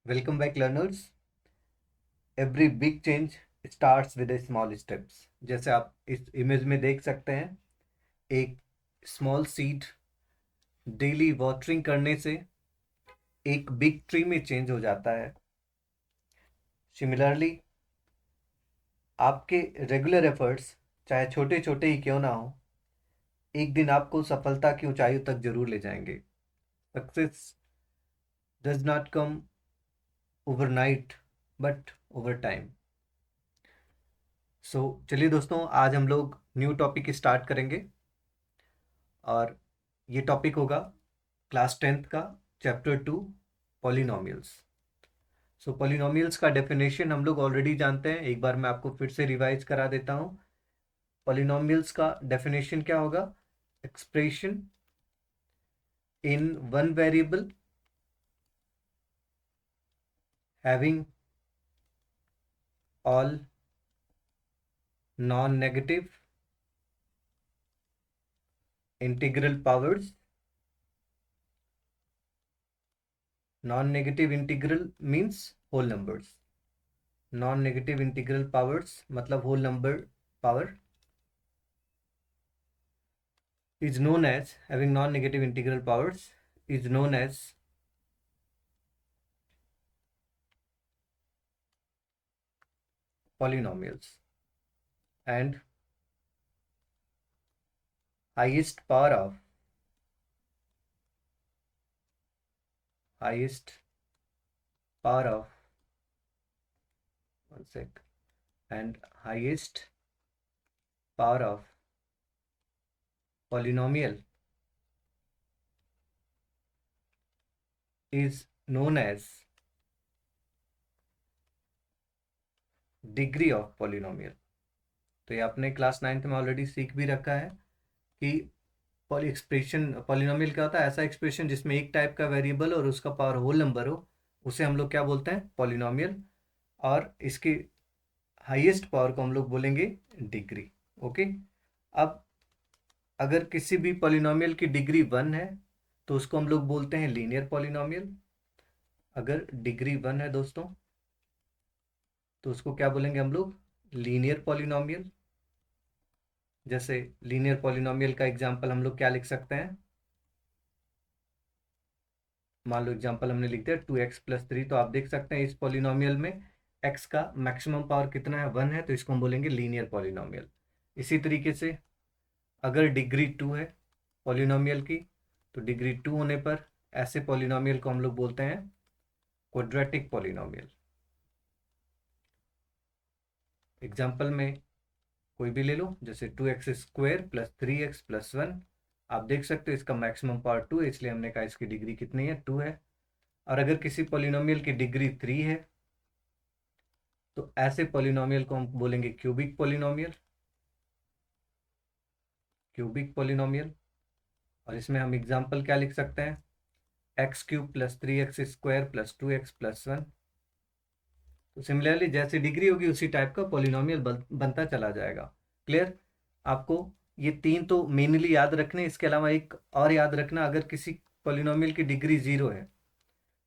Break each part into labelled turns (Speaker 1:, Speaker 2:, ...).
Speaker 1: Welcome back learners. Every big change starts with a small steps. जैसे आप इस image में देख सकते हैं, एक स्मॉल सीड डेली वाटरिंग करने से एक बिग ट्री में चेंज हो जाता है। सिमिलरली आपके रेगुलर एफर्ट्स चाहे छोटे छोटे ही क्यों ना हो, एक दिन आपको सफलता की ऊंचाइयों तक जरूर ले जाएंगे। Success does not come overnight but over time. चलिए दोस्तों, आज हम लोग न्यू टॉपिक स्टार्ट करेंगे और ये टॉपिक होगा क्लास 10th का चैप्टर 2 पॉलिनोमियल्स। पॉलिनोमियल्स का डेफिनेशन हम लोग ऑलरेडी जानते हैं, एक बार मैं आपको फिर से रिवाइज करा देता हूँ। पॉलिनोमियल्स का डेफिनेशन क्या होगा? Expression in one variable having all non negative integral powers. Non negative integral means whole numbers. Non negative integral powers मतलब whole number power is known as having non-negative integral powers is known as polynomials, and highest power of highest power of one sec and highest power of polynomial is known as degree of polynomial. तो ये आपने class 9th में already सीख भी रखा है कि expression polynomial क्या होता है। ऐसा एक्सप्रेशन जिसमें एक टाइप का वेरिएबल और उसका पावर होल नंबर हो, उसे हम लोग क्या बोलते हैं? पॉलिनोमियल। और इसकी हाईएस्ट पावर को हम लोग बोलेंगे डिग्री। ओके। अब अगर किसी भी पॉलिनोमियल की डिग्री 1 है तो उसको हम लोग बोलते हैं लीनियर पॉलिनोमियल। अगर डिग्री 1 है दोस्तों तो उसको क्या बोलेंगे हम लोग? Linear polynomial. जैसे लीनियर पॉलिनोमियल का एग्जांपल हम लोग क्या लिख सकते हैं? मान लो एग्जांपल हमने लिख दिया 2x+3, तो आप देख सकते हैं इस पॉलिनोमियल में x का मैक्सिमम पावर कितना है? 1 है, तो इसको हम बोलेंगे लीनियर पॉलिनोमियल। इसी तरीके से अगर डिग्री 2 है पॉलिनोमियल की, तो डिग्री 2 होने पर ऐसे पॉलिनोमियल को हम लोग बोलते हैं क्वाड्रेटिक पॉलिनोमियल। एग्जांपल में कोई भी ले लो, जैसे 2x² + 3x + 1। आप देख सकते हो इसका मैक्सिमम पावर 2 है, इसलिए हमने कहा इसकी डिग्री कितनी है? 2 है। और अगर किसी पॉलिनोमियल की डिग्री 3 है तो ऐसे पॉलिनोमियल को हम बोलेंगे क्यूबिक पॉलिनोमियल। Cubic polynomial. और इसमें हम एग्जांपल क्या लिख सकते हैं? x³ + 3x² + 2x + 1। तो सिमिलरली जैसी डिग्री होगी उसी टाइप का पॉलिनोमियल बनता चला जाएगा। क्लियर? आपको ये तीन तो मेनली याद रखने, इसके अलावा एक और याद रखना, अगर किसी पॉलिनोमियल की डिग्री 0 है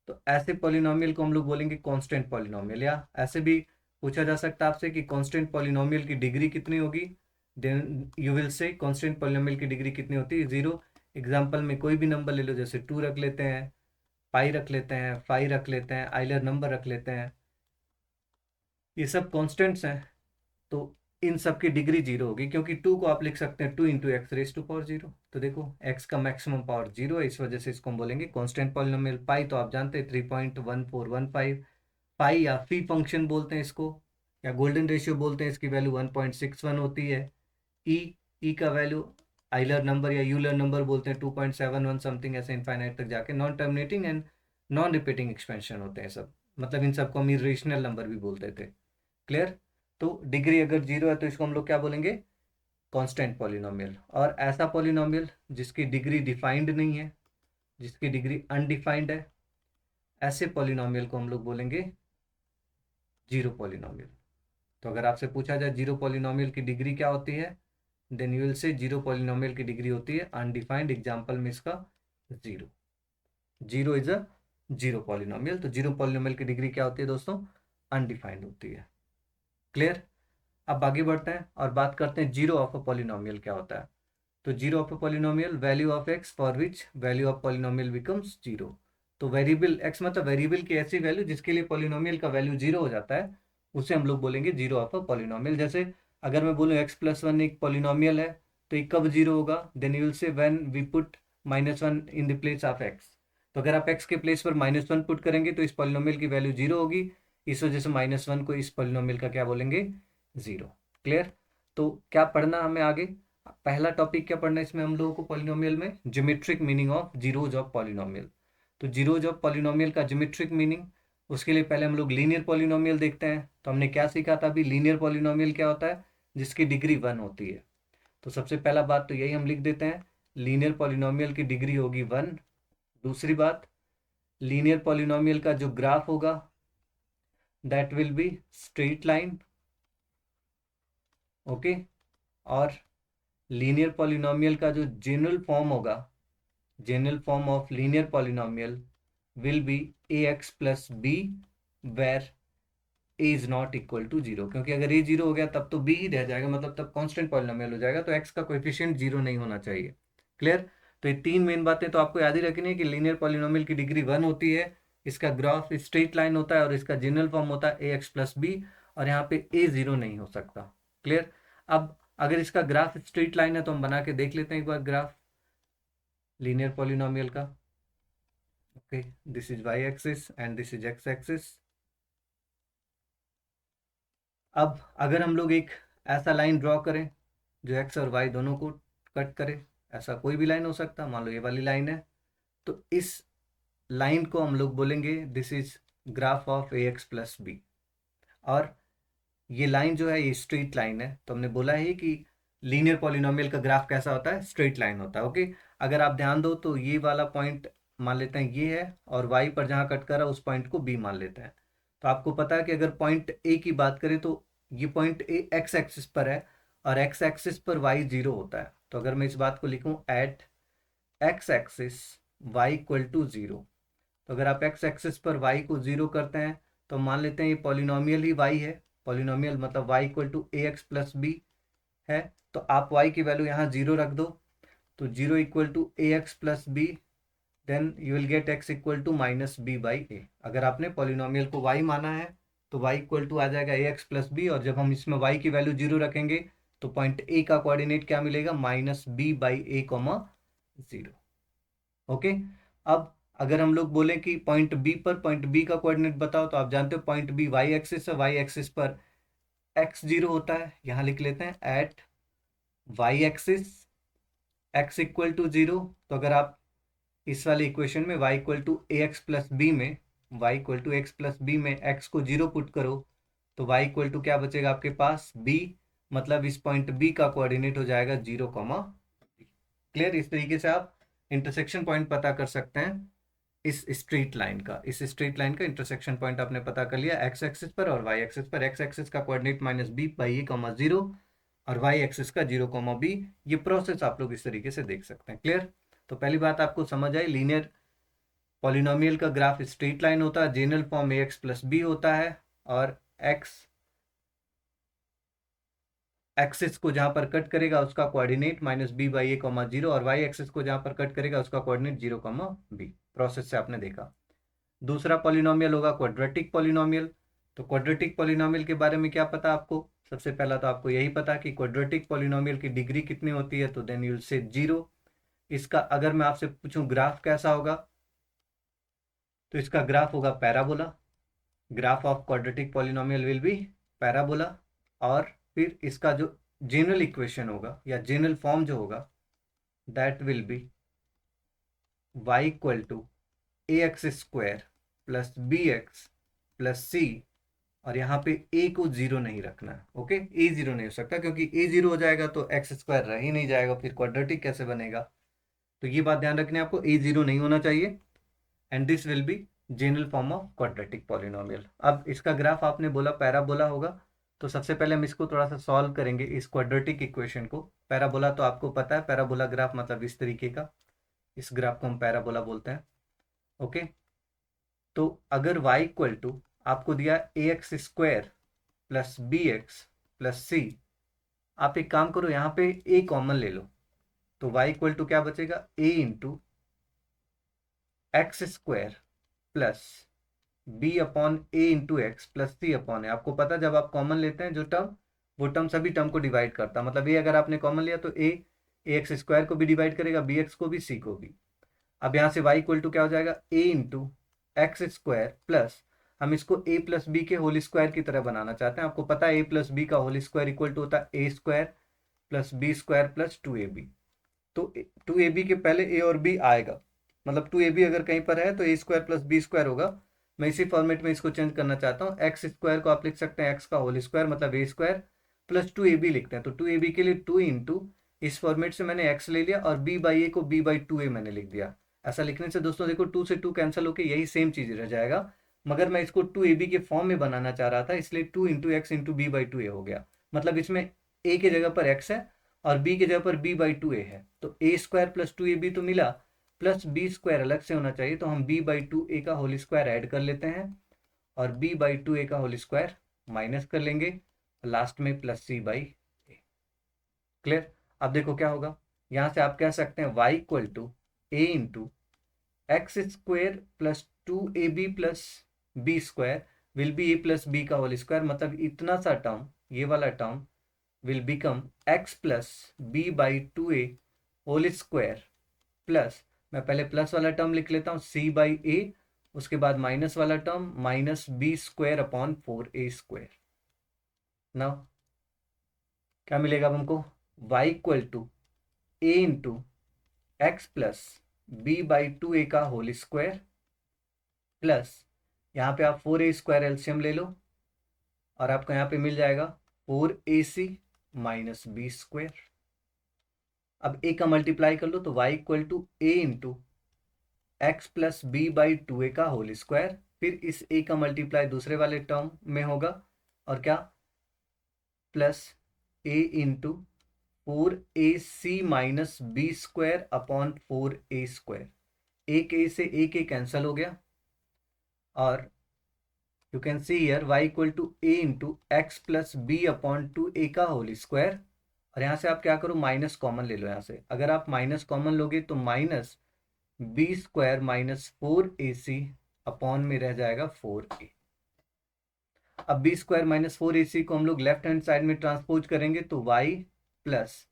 Speaker 1: तो ऐसे पॉलिनोमियल को हम लोग बोलेंगे कांस्टेंट पॉलिनोमियल। या ऐसे भी पूछा जा सकता है आपसे कि कांस्टेंट पॉलिनोमियल की डिग्री कितनी होगी, then you will say constant polynomial की डिग्री कितनी होती है? 0। एग्जाम्पल में कोई भी नंबर ले लो, जैसे 2 रख लेते हैं, पाई रख लेते हैं, 5 रख लेते हैं, आइलर नंबर रख लेते हैं, ये सब कॉन्स्टेंट्स हैं। तो इन सब की डिग्री 0 होगी, क्योंकि 2 को आप लिख सकते हैं 2 × x⁻⁴। तो देखो x का मैक्सिमम पावर 0 है, इस वजह से इसको हम बोलेंगे कांस्टेंट पॉलिनोमियल। पाई तो आप जानते हैं 3.1415। पाई या फी फंक्शन बोलते हैं इसको, या गोल्डन रेशियो बोलते हैं, इसकी वैल्यू 1.61 होती है। ई ई का वैल्यू आइलर नंबर या यूलर नंबर बोलते हैं 2.71 समथिंग, ऐसे इनफाइनाइट तक जाके non terminating and non repeating expansion होते हैं सब। मतलब इन सबको हम इरेशनल नंबर भी बोलते थे। क्लियर? तो डिग्री अगर 0 है तो इसको हम लोग क्या बोलेंगे? Constant polynomial. और ऐसा पॉलिनोमियल जिसकी डिग्री डिफाइंड नहीं है, जिसकी डिग्री अनडिफाइंड है, ऐसे पॉलिनोमियल को हम लोग बोलेंगे जीरो पॉलिनोमियल। तो अगर आपसे पूछा जाए जीरो पॉलिनोमियल की डिग्री क्या होती है, then you will say zero polynomial की डिग्री होती है अनडिफाइंड। एग्जाम्पल में इसका 0। 0 इज अ जीरो पॉलिनोमियल। तो जीरो पॉलिनोमियल की डिग्री क्या होती है दोस्तों? अनडिफाइंड होती है। क्लियर? अब आगे बढ़ते हैं और बात करते हैं जीरो ऑफ अ पॉलिनोमियल क्या होता है। तो zero of a polynomial, value of x for which value of polynomial becomes zero. तो वेरिएबल एक्स मतलब वेरिएबल की ऐसी वैल्यू जिसके लिए पॉलिनोमियल का वैल्यू जीरो हो जाता है, उसे हम लोग बोलेंगे जीरो ऑफ अ पॉलिनोमियल। जैसे अगर मैं बोलूँ एक्स प्लस वन एक पॉलिनोमियल है, तो ये कब जीरो होगा? Then you will say when we put minus one in the place of X. तो अगर आप एक्स के प्लेस पर माइनस वन पुट करेंगे तो इस पॉलिनोमियल की वैल्यू जीरो होगी। इस वजह से माइनस वन को इस पॉलिनोमियल का क्या बोलेंगे? जीरो। क्लियर? तो क्या पढ़ना हमें आगे? पहला टॉपिक क्या पढ़ना है इसमें हम लोगों को पॉलिनोमियल में? Geometric meaning of zeros of polynomial. तो जीरोज ऑफ पॉलिनोमियल का ज्योमेट्रिक मीनिंग, उसके लिए पहले हम लोग लीनियर पॉलिनोमियल देखते हैं। तो हमने क्या सीखा था अभी? लीनियर पॉलिनोमियल क्या होता है? जिसकी डिग्री वन होती है। तो सबसे पहला बात तो यही हम लिख देते हैं, लीनियर पॉलिनोमियल की डिग्री होगी वन। दूसरी बात, लीनियर पॉलिनोमियल का जो ग्राफ होगा that will be straight line. Okay. और लीनियर पॉलिनोमियल का जो जनरल फॉर्म होगा, general form of linear polynomial will be A x plus B where A is not equal to zero. क्योंकि अगर ए zero हो गया तब तो बी ही रह जाएगा, मतलब तब कांस्टेंट पॉलिनोमियल हो जाएगा, तो एक्स का कोएफिशिएंट जीरो नहीं होना चाहिए। क्लियर? तो ये तीन मेन बातें तो आपको याद ही रखनी है कि लीनियर पॉलिनोमियल की डिग्री वन होती है, इसका ग्राफ स्ट्रेट लाइन होता है और इसका जनरल फॉर्म होता है ए एक्स प्लस बी, और यहाँ पे ए जीरो नहीं हो सकता। क्लियर? अब अगर इसका ग्राफ स्ट्रेट लाइन है तो हम बना के देख लेते हैं एक बार ग्राफ लीनियर पॉलिनोमियल का। Okay, this is Y axis and this is X axis. अब अगर हम लोग एक ऐसा लाइन ड्रॉ करें जो एक्स और वाई दोनों को कट करे, ऐसा कोई भी लाइन हो सकता है, मान लो ये वाली लाइन है, तो इस लाइन को हम लोग बोलेंगे this is graph of A x plus B. और ये लाइन जो है ये स्ट्रेट लाइन है, तो हमने बोला है कि लीनियर पॉलिनोमियल का ग्राफ कैसा होता है? स्ट्रेट लाइन होता है। ओके। अगर आप ध्यान दो तो ये वाला पॉइंट मान लेते हैं ये है, और वाई पर जहाँ कट कर रहा है उस पॉइंट को बी मान लेते हैं। तो आपको पता है कि अगर पॉइंट ए की बात करें तो ये पॉइंट ए एक्स एक्सिस पर है, और एक्स एक्सिस पर वाई जीरो होता है। तो अगर मैं इस बात को लिखूं at X axis Y equal to zero, तो अगर आप एक्स एक्सिस पर वाई को जीरो करते हैं तो मान लेते हैं ये पॉलिनोमियल ही वाई है। पॉलिनोमियल मतलब Y equal to A x plus B है। तो आप वाई की वैल्यू यहाँ जीरो रख दो, तो zero equal to A x plus b, then you will get x equal to minus B by a. अगर आपने पॉलिनोमियल को वाई माना है तो वाई इक्वल टू आ जाएगा ए एक्स प्लस बी, और जब हम इसमें वाई की वैल्यू जीरो रखेंगे तो पॉइंट ए का कोऑर्डिनेट क्या मिलेगा? Minus B by A comma zero. Okay. अब अगर हम लोग बोले कि पॉइंट बी पर पॉइंट बी का कोऑर्डिनेट बताओ, तो आप जानते हो पॉइंट बी वाई एक्सिस है, वाई एक्सिस पर एक्स जीरो होता है। यहां लिख लेते हैं at Y axis X equal to zero. तो अगर आप इस वाले इक्वेशन में y equal to A x plus B में, y equal to X plus B में x को जीरो पुट करो, तो y इक्वल टू क्या बचेगा आपके पास? b। मतलब इस पॉइंट b का कोऑर्डिनेट हो जाएगा जीरो कॉमा। क्लियर? इस तरीके से आप इंटरसेक्शन पॉइंट पता कर सकते हैं इस स्ट्रेट लाइन का। इस स्ट्रेट लाइन का इंटरसेक्शन पॉइंट आपने पता कर लिया एक्स एक्सिस पर और वाई एक्सिस पर। एक्स एक्सिस का coordinate minus B by A comma zero, और वाई एक्सिस का जीरो कॉमा बी। ये प्रोसेस आप लोग इस तरीके से देख सकते हैं। क्लियर? तो पहली बात आपको समझ आई, लीनियर पॉलिनोमियल का ग्राफ स्ट्रेट लाइन होता है, जनरल फॉर्म ए एक्स प्लस बी होता है, और एक्स एक्सिस को जहां पर कट करेगा उसका coordinate minus B by A comma zero, और वाई एक्सिस को जहां पर कट करेगा उसका coordinate zero comma B. Process से आपने देखा। दूसरा पॉलिनोमियल होगा क्वाड्रेटिक पॉलिनोमियल। तो क्वाड्रेटिक पॉलिनोमियल के बारे में क्या पता आपको? सबसे पहला तो आपको यही पता कि क्वाड्रेटिक पॉलिनोमियल की डिग्री कितनी होती है, तो then you will say zero. इसका अगर मैं आपसे पूछूं ग्राफ कैसा होगा, तो इसका ग्राफ होगा parabola. Graph of quadratic polynomial will B parabola. और फिर इसका जो जनरल इक्वेशन होगा या जनरल फॉर्म जो होगा that will be y equal to A x square plus b x plus c, और यहाँ पे a को जीरो नहीं रखना है। ओके, a जीरो नहीं हो सकता, क्योंकि a जीरो हो जाएगा तो एक्स स्क्वायर रह ही नहीं जाएगा, फिर क्वाड्रेटिक कैसे बनेगा? तो ये बात ध्यान रखनी है आपको, a जीरो नहीं होना चाहिए। And this will be general form of quadratic polynomial. अब इसका ग्राफ आपने बोला पैराबोला होगा, तो सबसे पहले हम इसको थोड़ा सा सॉल्व करेंगे इस क्वाड्रेटिक इक्वेशन को। पैराबोला तो आपको पता है, पैराबोला ग्राफ मतलब इस तरीके का, इस ग्राफ को हम पैराबोला बोलते हैं। ओके। तो अगर y इक्वल टू आपको दिया a x square plus b x plus c, आप एक काम करो यहाँ पे a कॉमन ले लो, तो y इक्वल टू क्या बचेगा, a into x square plus B upon a into x plus c upon a. आपको पता जब आप कॉमन लेते हैं जो टर्म, वो टर्म सभी टर्म को डिवाइड करता है, मतलब ये अगर आपने कॉमन लिया तो ए एक्स स्क्वायर को भी डिवाइड करेगा, बी एक्स को भी, सी को भी। अब यहाँ से y इक्वल टू क्या हो जाएगा, a into x square plus, हम इसको a प्लस बी के होल स्क्वायर की तरह बनाना चाहते हैं। आपको पता है a प्लस बी का होल स्क्वायर इक्वल टू होता है a square plus B square plus 2ab। तो 2ab के पहले a और b आएगा, मतलब 2ab अगर कहीं पर है तो a square plus B square होगा। मैं इसी फॉर्मेट में इसको चेंज करना चाहता हूँ। एक्स स्क्वायर को आप लिख सकते हैं एक्स का होल स्क्वायर, मतलब a स्क्वायर प्लस 2ab लिखते हैं। तो 2ab के लिए 2 इंटू, इस फॉर्मेट से मैंने x ले लिया और b बाई ए को b बाई 2a मैंने लिख दिया। ऐसा लिखने से दोस्तों देखो 2 से 2 कैंसिल होकर यही सेम चीज रह जाएगा, मगर मैं इसको 2ab के फॉर्म में बनाना चाह रहा था, इसलिए 2 into X into B by 2a हो गया। मतलब इसमें a की जगह पर x है और b की जगह पर b बाई 2a है, तो a स्क्वायर प्लस 2ab तो मिला, प्लस b स्क्वायर अलग से होना चाहिए, तो हम b बाई 2a का होल स्क्वायर ऐड कर लेते हैं और b बाई 2a का होल स्क्वायर माइनस कर लेंगे, लास्ट में plus c by a। Clear. अब देखो क्या होगा, यहां से आप कह सकते हैं y equal to A into x square plus 2ab plus B square will be A plus B का होल स्क्वायर, मतलब इतना सा टर्म, ये वाला term will become x plus B by 2a whole square plus, मैं पहले plus वाला term लिख लेता हूँ c बाई ए, उसके बाद माइनस वाला term minus B square upon 4a square. Now क्या मिलेगा अब हमको, y equal to A into x plus B by 2a का होल स्क्वायर प्लस, यहाँ पे आप 4a स्क्वायर एलसीएम ले लो और आपको यहाँ पे मिल जाएगा 4ac माइनस बी स्क्वायर। अब a का मल्टीप्लाई कर लो तो y equal to A into x plus B by 2a का होल स्क्वायर, फिर इस a का मल्टीप्लाई दूसरे वाले टर्म में होगा और क्या, plus a into 4ac minus B square upon 4a square. एक a से एक a कैंसिल हो गया और you can see here y equal to A into x plus B upon 2a का होल स्क्वायर, और यहाँ से आप क्या करो, माइनस कॉमन ले लो। यहाँ से अगर आप माइनस कॉमन लोगे तो minus B square minus 4ac upon में रह जाएगा 4a। अब बी स्क्वायर माइनस 4ac को हम लोग लेफ्ट हैंड साइड में ट्रांसपोज करेंगे तो y plus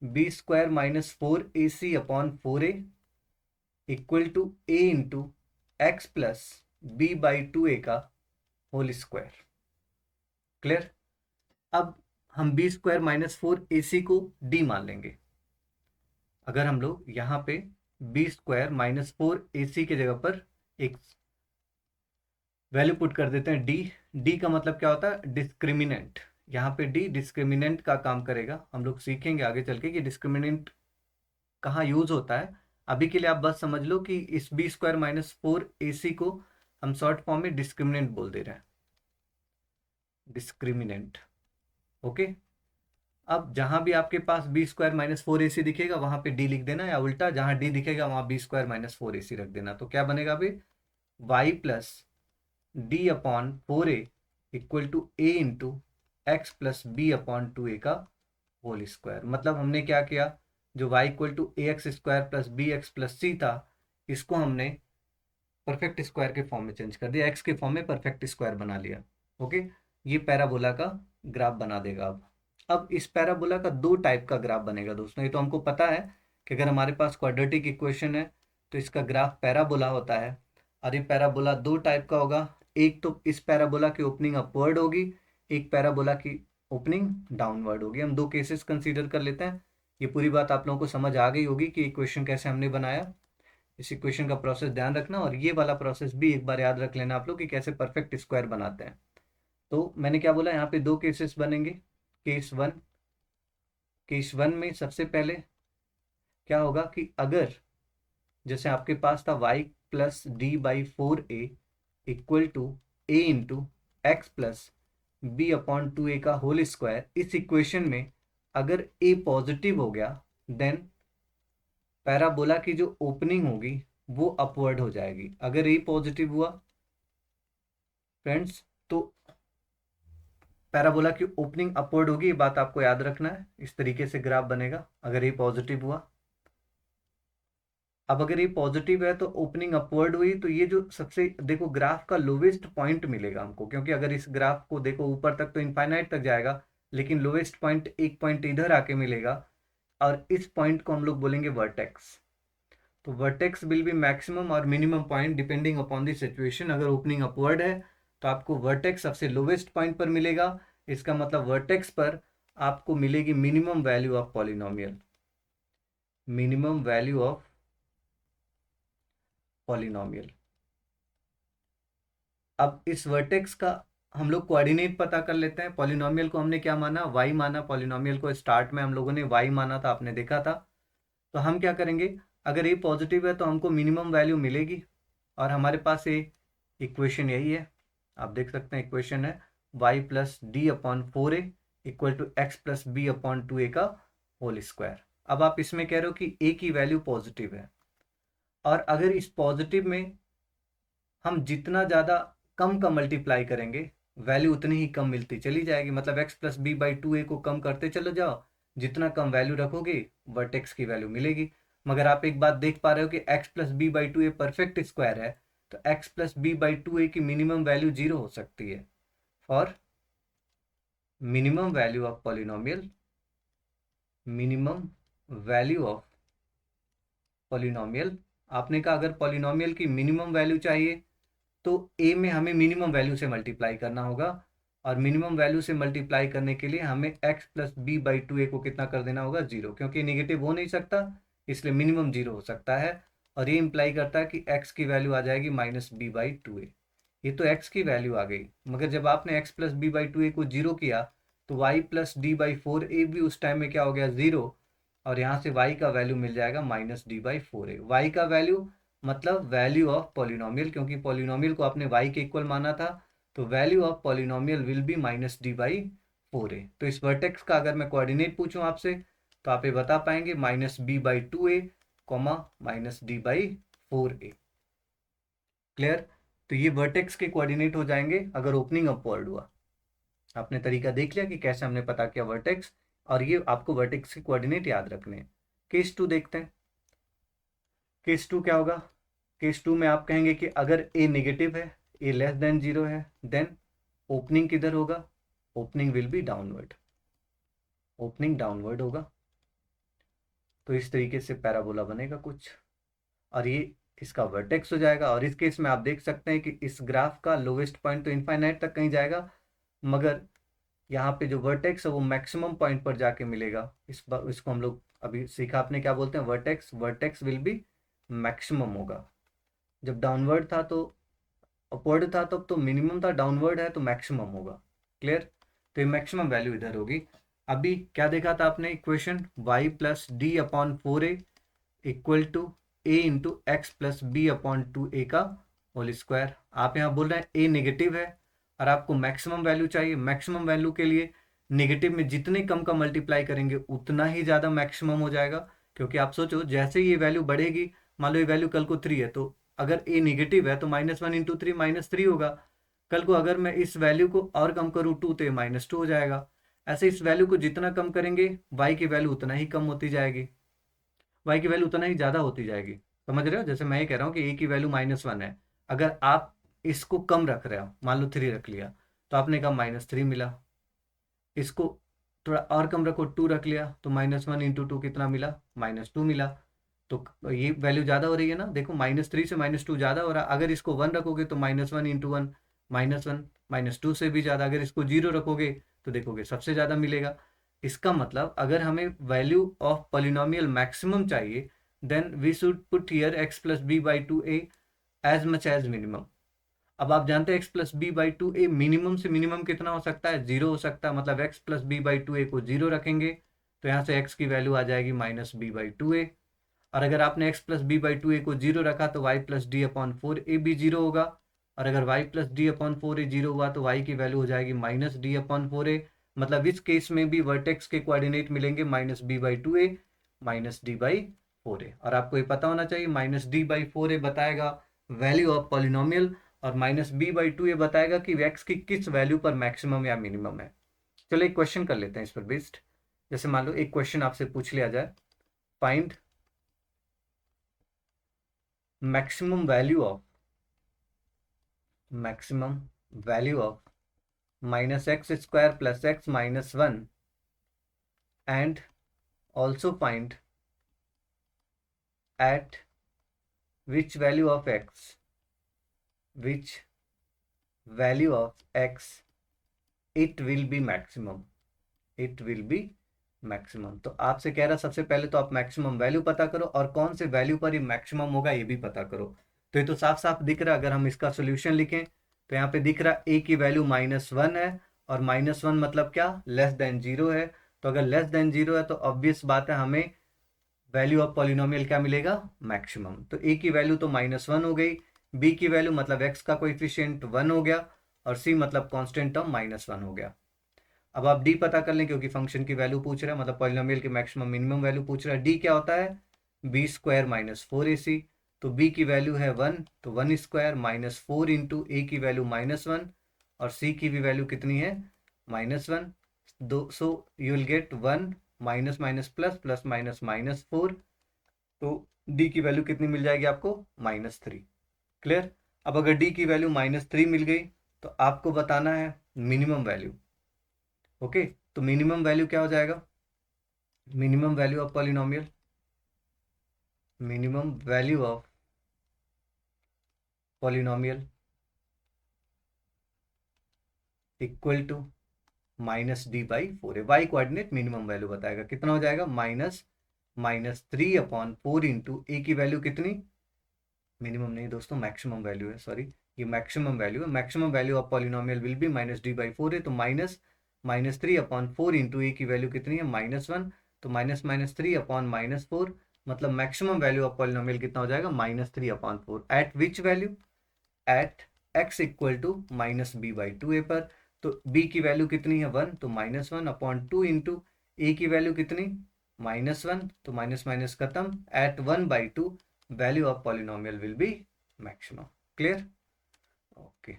Speaker 1: B square minus 4ac upon 4a equal to A into x plus B by 2a का होल स्क्वायर। क्लियर। अब हम बी स्क्वायर माइनस 4ac को d मान लेंगे। अगर हम लोग यहाँ पे बी स्क्वायर माइनस 4ac की जगह पर एक वैल्यू पुट कर देते हैं d का मतलब क्या होता है, डिस्क्रिमिनेंट। यहाँ पे d डिस्क्रिमिनेंट का काम करेगा। हम लोग सीखेंगे आगे चल के कि डिस्क्रिमिनेंट कहाँ यूज होता है। अभी के लिए आप बस समझ लो कि इस बी स्क्वायर माइनस 4ac को हम शॉर्ट फॉर्म में डिस्क्रिमिनेंट बोल दे रहे हैं, डिस्क्रिमिनेंट। ओके। अब जहां भी आपके पास बी स्क्वायर माइनस 4ac दिखेगा वहां पे d लिख देना, या उल्टा जहां d दिखेगा वहां बी स्क्वायर माइनस 4ac रख देना। तो क्या बनेगा अभी, y plus D upon 4a equal to A into x plus B upon 2a का होल स्क्वायर। मतलब हमने क्या किया, जो y equal to A x square plus b x plus c था, इसको हमने परफेक्ट स्क्वायर के फॉर्म में चेंज कर दिया, एक्स के फॉर्म में परफेक्ट स्क्वायर बना लिया। ओके। ये पैराबोला का ग्राफ बना देगा। अब इस पैराबोला का दो टाइप का ग्राफ बनेगा दोस्तों। ये तो हमको पता है कि अगर हमारे पास क्वाड्रेटिक इक्वेशन है तो इसका ग्राफ पैराबोला होता है, और ये पैराबोला दो टाइप का होगा। एक तो इस पैराबोला की ओपनिंग अपवर्ड होगी, एक पैराबोला की ओपनिंग डाउनवर्ड होगी। हम दो केसेस कंसीडर कर लेते हैं। ये पूरी बात आप लोगों को समझ आ गई होगी कि इक्वेशन कैसे हमने बनाया। इस इक्वेशन का प्रोसेस ध्यान रखना, और ये वाला प्रोसेस भी एक बार याद रख लेना आप लोग कि कैसे परफेक्ट स्क्वायर बनाते हैं। तो मैंने क्या बोला, यहाँ पे दो केसेस बनेंगे। केस वन में सबसे पहले क्या होगा कि अगर जैसे आपके पास था y plus D by 4a equal to A into x plus B upon 2a का होल स्क्वायर, इस इक्वेशन में अगर a पॉजिटिव हो गया देन पैराबोला की जो ओपनिंग होगी वो अपवर्ड हो जाएगी। अगर a पॉजिटिव हुआ फ्रेंड्स, तो पैराबोला की ओपनिंग अपवर्ड होगी, ये बात आपको याद रखना है। इस तरीके से ग्राफ बनेगा अगर ये पॉजिटिव हुआ। अब अगर ये पॉजिटिव है तो ओपनिंग अपवर्ड हुई, तो ये जो सबसे देखो ग्राफ का लोवेस्ट पॉइंट मिलेगा हमको, क्योंकि अगर इस ग्राफ को देखो ऊपर तक तो इनफाइनाइट तक जाएगा, लेकिन लोवेस्ट पॉइंट एक पॉइंट इधर आके मिलेगा, और इस पॉइंट को हम लोग बोलेंगे वर्टेक्स। तो वर्टेक्स विल बी मैक्सिमम और minimum point depending upon the situation. अगर ओपनिंग अपवर्ड है तो आपको वर्टेक्स सबसे लोवेस्ट पॉइंट पर मिलेगा, इसका मतलब वर्टेक्स पर आपको मिलेगी minimum value of polynomial, minimum value of polynomial. अब इस वर्टेक्स का हम लोग कोऑर्डिनेट पता कर लेते हैं। पॉलिनोमियल को हमने क्या माना, y माना। पॉलिनोमियल को स्टार्ट में हम लोगों ने y माना था, आपने देखा था। तो हम क्या करेंगे, अगर ये पॉजिटिव है तो हमको मिनिमम वैल्यू मिलेगी, और हमारे पास ये इक्वेशन यही है, आप देख सकते हैं इक्वेशन है y plus D upon 4a equal to X plus B upon 2a का होल स्क्वायर। अब आप इसमें कह रहे हो कि a की वैल्यू पॉजिटिव है, और अगर इस पॉजिटिव में हम जितना ज़्यादा कम का मल्टीप्लाई करेंगे वैल्यू उतनी ही कम मिलती चली जाएगी। मतलब x plus B by 2a को कम करते चलो जाओ, जितना कम वैल्यू रखोगे वर्टेक्स की वैल्यू मिलेगी। मगर आप एक बात देख पा रहे हो कि x plus B by 2a perfect square है, तो x plus B by 2a की मिनिमम वैल्यू 0 हो सकती है। For minimum value of polynomial, minimum value of polynomial, आपने कहा अगर पॉलिनोमियल की मिनिमम वैल्यू चाहिए तो a में हमें मिनिमम वैल्यू से मल्टीप्लाई करना होगा, और मिनिमम वैल्यू से मल्टीप्लाई करने के लिए हमें x plus B by 2a को कितना कर देना होगा, 0, क्योंकि नेगेटिव हो नहीं सकता, इसलिए मिनिमम 0 हो सकता है। और ये इंप्लाई करता है कि x की वैल्यू आ जाएगी माइनस बी बाई 2a। ये तो x की वैल्यू आ गई, मगर जब आपने x plus B by 2a को 0 किया तो y plus D by 4a भी उस टाइम में क्या हो गया, 0, और यहाँ से y का वैल्यू मिल जाएगा minus D by 4a। y का वैल्यू मतलब वैल्यू ऑफ पॉलिनोमियल, क्योंकि पॉलिनोमियल को आपने y के इक्वल माना था, तो value of polynomial will B minus D by 4a। तो इस वर्टेक्स का अगर मैं कोऑर्डिनेट पूछूं आपसे तो आप ये बता पाएंगे minus B by 2a comma minus D by 4a। Clear? तो ये वर्टेक्स के कोऑर्डिनेट हो जाएंगे अगर ओपनिंग अपवर्ड हुआ। आपने तरीका देख लिया कि कैसे हमने पता किया वर्टेक्स, और ये आपको वर्टेक्स के कोऑर्डिनेट याद रखने हैं। केस 2 देखते हैं। केस 2 क्या होगा, केस 2 में आप कहेंगे कि अगर a नेगेटिव है, a लेस देन 0 है, देन ओपनिंग किधर होगा, opening will be downward, opening downward होगा। तो इस तरीके से पैराबोला बनेगा कुछ, और ये इसका वर्टेक्स हो जाएगा। और इस केस में आप देख सकते हैं कि इस ग्राफ का लोवेस्ट पॉइंट तो इनफाइनाइट तक कहीं जाएगा, मगर यहाँ पे जो वर्टेक्स है वो मैक्सिमम पॉइंट पर जाके मिलेगा। इसको हम लोग अभी सीखा, आपने क्या बोलते हैं, vertex, vertex will be maximum होगा। जब डाउनवर्ड था तो अपवर्ड था, तब तो मिनिमम था, डाउनवर्ड है तो मैक्सिमम होगा। क्लियर? तो ये मैक्सिमम वैल्यू इधर होगी। अभी क्या देखा था आपने equation, y plus D upon 4a equal to a into x plus B upon 2a का होल स्क्वायर। आप यहाँ बोल रहे हैं a नेगेटिव है और आपको मैक्सिमम वैल्यू चाहिए। मैक्सिमम वैल्यू के लिए नेगेटिव में जितने कम का मल्टीप्लाई करेंगे उतना ही ज़्यादा मैक्सिमम हो जाएगा, क्योंकि आप सोचो जैसे ये वैल्यू बढ़ेगी, मान लो ये वैल्यू कल को 3 है, तो अगर a नेगेटिव है तो -1 इंटू 3 -3 होगा। कल को अगर मैं इस वैल्यू को और कम करूँ 2 तो ये -2 हो जाएगा। ऐसे इस वैल्यू को जितना कम करेंगे y की वैल्यू उतना ही कम होती जाएगी, y की वैल्यू उतना ही ज़्यादा होती जाएगी। समझ रहे हो? जैसे मैं ये कह रहा हूँ कि a की वैल्यू -1 है, अगर आप इसको कम रख रहे हो, मान लो 3 रख लिया, तो आपने कहा -3 मिला। इसको थोड़ा और कम रखो, 2 रख लिया, तो -1 इंटू 2 कितना मिला, -2 मिला। तो ये वैल्यू ज़्यादा हो रही है ना, देखो -3 से -2 ज़्यादा हो रहा है। अगर इसको 1 रखोगे तो -1 इंटू 1 -1, -2 से भी ज़्यादा। अगर इसको 0 रखोगे तो देखोगे सबसे ज़्यादा मिलेगा। इसका मतलब अगर हमें वैल्यू ऑफ पॉलिनोमियल मैक्सिमम चाहिए, then we should put here x plus B by 2a as much as minimum. अब आप जानते हैं x plus B by 2a minimum से मिनिमम कितना हो सकता है, 0 हो सकता है। मतलब x plus B by 2a को 0 रखेंगे तो यहाँ से x की वैल्यू आ जाएगी -b/2a। और अगर आपने x plus B by 2a को 0 रखा तो y plus D upon 4a भी 0 होगा। और अगर y plus D upon 4a 0 हुआ तो y की वैल्यू हो जाएगी -d अपॉन 4a। मतलब इस केस में भी वर्टेक्स के कोऑर्डिनेट मिलेंगे -b/2a -d/4a। और आपको ये पता होना चाहिए -d/4a बताएगा वैल्यू ऑफ पॉलिनोमियल, और माइनस बी बाई टू ये बताएगा कि एक्स की किस वैल्यू पर मैक्सिमम या मिनिमम है। चलो एक क्वेश्चन कर लेते हैं इस पर बेस्ड। जैसे मान लो एक क्वेश्चन आपसे पूछ लिया जाए, find maximum value of minus x square plus x minus one and also find at which value of x it will be maximum। तो आपसे कह रहा सबसे पहले तो आप मैक्सिमम वैल्यू पता करो और कौन से वैल्यू पर ये मैक्सिमम होगा ये भी पता करो। तो ये तो साफ साफ दिख रहा है। अगर हम इसका सोल्यूशन लिखें तो यहाँ पे दिख रहा a की वैल्यू -1 है और -1 मतलब क्या, लेस देन 0 है। तो अगर लेस देन 0 है तो ऑब्वियस बात है हमें वैल्यू ऑफ पॉलिनोमियल क्या मिलेगा, मैक्सिमम। तो a की वैल्यू तो -1 हो गई, b की वैल्यू मतलब x का कोएफिशिएंट 1 हो गया और c मतलब कांस्टेंट टर्म -1 हो गया। अब आप d पता कर लें क्योंकि फंक्शन की वैल्यू पूछ रहा है, मतलब पॉलिनोमियल की मैक्सिमम मिनिमम वैल्यू पूछ रहा है। d क्या होता है, b स्क्वायर माइनस 4ac। तो b की वैल्यू है 1, तो 1 स्क्वायर माइनस 4 इंटू ए की वैल्यू -1 और c की भी वैल्यू कितनी है, -1। So you will gate 1 minus minus plus plus minus -4। तो d की वैल्यू कितनी मिल जाएगी आपको, -3। क्लियर। अब अगर d की वैल्यू -3 मिल गई तो आपको बताना है मिनिमम वैल्यू। ओके, तो मिनिमम वैल्यू क्या हो जाएगा, minimum value of polynomial, minimum value of polynomial equal to -d/4 है। वाई कोऑर्डिनेट मिनिमम वैल्यू बताएगा, कितना हो जाएगा, -3/4 इंटू ए की वैल्यू कितनी, मिनिमम नहीं दोस्तों मैक्सिमम वैल्यू है, सॉरी ये मैक्सिमम वैल्यू है। Maximum value of polynomial will B -d/4 है, तो -3/4 इंटू ए की वैल्यू कितनी है, -1। तो -3/4 मतलब मैक्सिमम वैल्यू ऑफ पॉलिनोमियल कितना हो जाएगा, -3/4 at which value, at x equal to -b/2a पर। तो b की वैल्यू कितनी है 1, तो -1/2 इंटू ए की वैल्यू कितनी, -1। तो माइनस माइनस खत्म, at 1/2 value of polynomial will be maximum. Clear, okay.